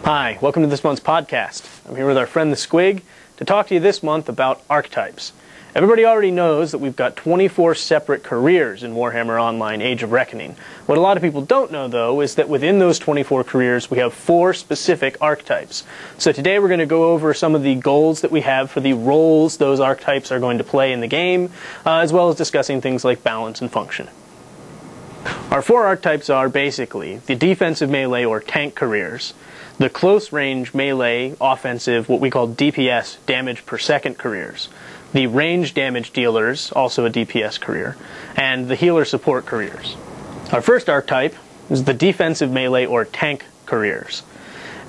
Hi, welcome to this month's podcast. I'm here with our friend the Squig to talk to you this month about archetypes. Everybody already knows that we've got 24 separate careers in Warhammer Online Age of Reckoning. What a lot of people don't know, though, is that within those 24 careers we have 4 specific archetypes. So today we're going to go over some of the goals that we have for the roles those archetypes are going to play in the game, as well as discussing things like balance and function. Our 4 archetypes are basically the defensive melee or tank careers, the close range melee offensive, what we call DPS, damage per second careers, the range damage dealers, also a DPS career, and the healer support careers. Our first archetype is the defensive melee or tank careers.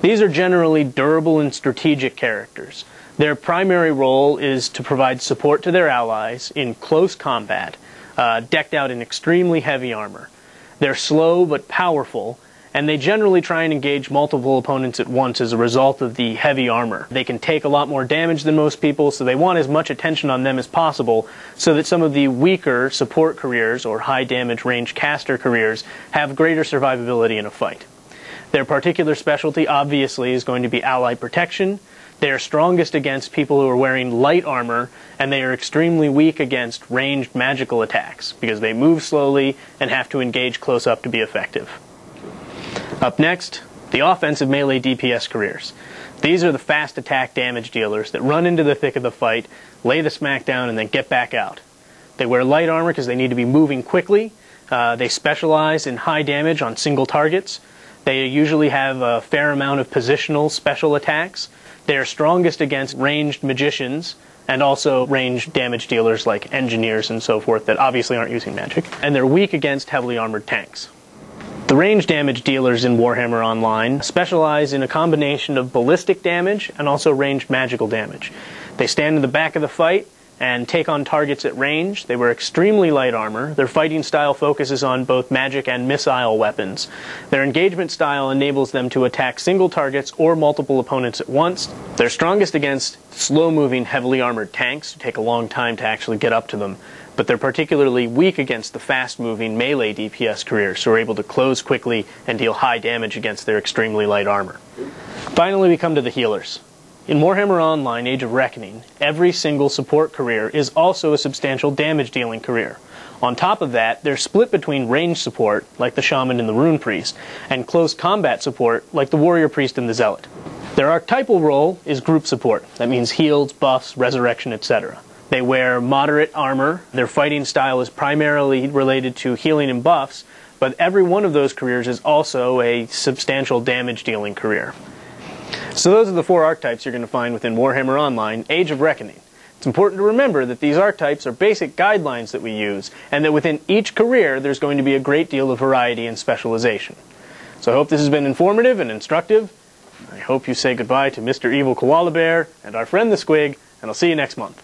These are generally durable and strategic characters. Their primary role is to provide support to their allies in close combat, decked out in extremely heavy armor. They're slow but powerful, and they generally try and engage multiple opponents at once as a result of the heavy armor. They can take a lot more damage than most people, so they want as much attention on them as possible so that some of the weaker support careers or high damage range caster careers have greater survivability in a fight. Their particular specialty obviously is going to be ally protection. They are strongest against people who are wearing light armor, and they are extremely weak against ranged magical attacks because they move slowly and have to engage close up to be effective. Up next, the offensive melee DPS careers. These are the fast attack damage dealers that run into the thick of the fight, lay the smack down, and then get back out. They wear light armor because they need to be moving quickly. They specialize in high damage on single targets. They usually have a fair amount of positional special attacks. They are strongest against ranged magicians and also ranged damage dealers like engineers and so forth that obviously aren't using magic. And they're weak against heavily armored tanks. The range damage dealers in Warhammer Online specialize in a combination of ballistic damage and also ranged magical damage. They stand in the back of the fight and take on targets at range. They wear extremely light armor. Their fighting style focuses on both magic and missile weapons. Their engagement style enables them to attack single targets or multiple opponents at once. They're strongest against slow-moving, heavily armored tanks who take a long time to actually get up to them. But they're particularly weak against the fast-moving melee DPS careers who are able to close quickly and deal high damage against their extremely light armor. Finally, we come to the healers. In Warhammer Online Age of Reckoning, every single support career is also a substantial damage-dealing career. On top of that, they're split between range support, like the Shaman and the Rune Priest, and close combat support, like the Warrior Priest and the Zealot. Their archetypal role is group support. That means heals, buffs, resurrection, etc. They wear moderate armor. Their fighting style is primarily related to healing and buffs, but every one of those careers is also a substantial damage-dealing career. So those are the 4 archetypes you're going to find within Warhammer Online Age of Reckoning. It's important to remember that these archetypes are basic guidelines that we use, and that within each career there's going to be a great deal of variety and specialization. So I hope this has been informative and instructive. I hope you say goodbye to Mr. Evil Koala Bear and our friend the Squig, and I'll see you next month.